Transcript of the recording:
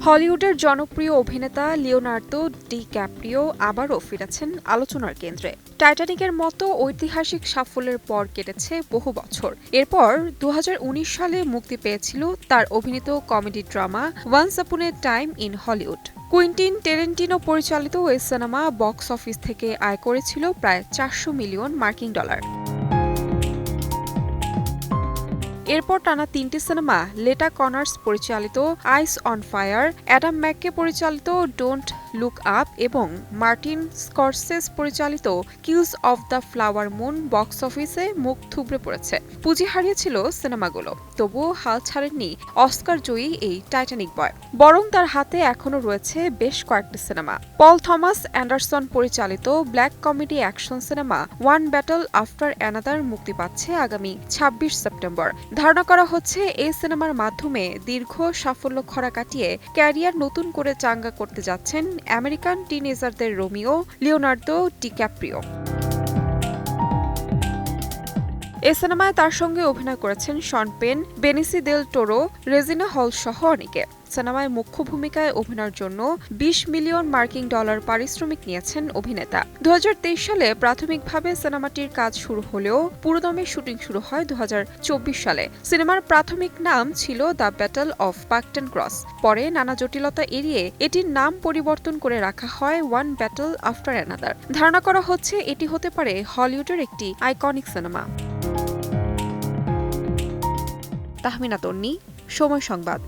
হলিউডের জনপ্রিয় অভিনেতা লিওনার্দো ডিক্যাপ্রিও আবারও ফিরেছেন আলোচনার কেন্দ্রে। টাইটানিকের মতো ঐতিহাসিক সাফল্যের পর কেটেছে বহু বছর। এরপর ২০১৯ সালে মুক্তি পেয়েছিল তার অভিনীত comedy drama once upon a time in Hollywood. Quentin Tarantino পরিচালিত এই সিনেমা বক্স অফিস থেকে আয় করেছিল প্রায় ৪০০ মিলিয়ন মার্কিন ডলার। এরপর টানা ৩টি সিনেমা লেটা কনার্স পরিচালিত আইস অন ফায়ার, অ্যাডাম ম্যাককে পরিচালিত ডোন্ট লুক আপ এবং মার্টিন স্করসেস পরিচালিত kills of the flower moon box অফিসে মুখ থুবড়ে পড়েছে। পুঁজি হারিয়েছিল সিনেমাগুলো, তবুও হাল ছাড়েননি অস্কার জয়ী এই টাইটানিক বয়। বরং তার হাতে এখনও রয়েছে বেশ কয়েকটি সিনেমা। পল থমাস অ্যান্ডারসন পরিচালিত black comedy action cinema one battle after another মুক্তি পাচ্ছে আগামী ২৬ সেপ্টেম্বর। ধারণা করা হচ্ছে এই সিনেমার মাধ্যমে দীর্ঘ সাফল্য খরা কাটিয়ে ক্যারিয়ার নতুন করে চাঙ্গা করতে যাচ্ছেন আমেরিকান টিনেজারদের রোমিও লিওনার্দো ডিক্যাপ্রিও। এ সিনেমায় তার সঙ্গে অভিনয় করেছেন শন পেন, বেনিসি দেল টোরো, রেজিনা হল সহ অনেকে। সিনেমায় মুখ্য ভূমিকায় অভিনয়ের জন্য ২০ মিলিয়ন মার্কিন ডলার পারিশ্রমিক নিয়েছেন অভিনেতা। ২০২৩ সালে প্রাথমিকভাবে সিনেমাটির কাজ শুরু হলেও পুরোদমে শুটিং শুরু হয় ২০২৪ সালে। সিনেমার প্রাথমিক নাম ছিল দ্য ব্যাটল অফ পাকটন ক্রস। পরে নানা জটিলতা এড়িয়ে এটির নাম পরিবর্তন করে রাখা হয় ওয়ান ব্যাটল আফটার অ্যানাদার। ধারণা করা হচ্ছে এটি হতে পারে হলিউডের একটি আইকনিক সিনেমা। তাহমিনা তন্নি, সময় সংবাদ।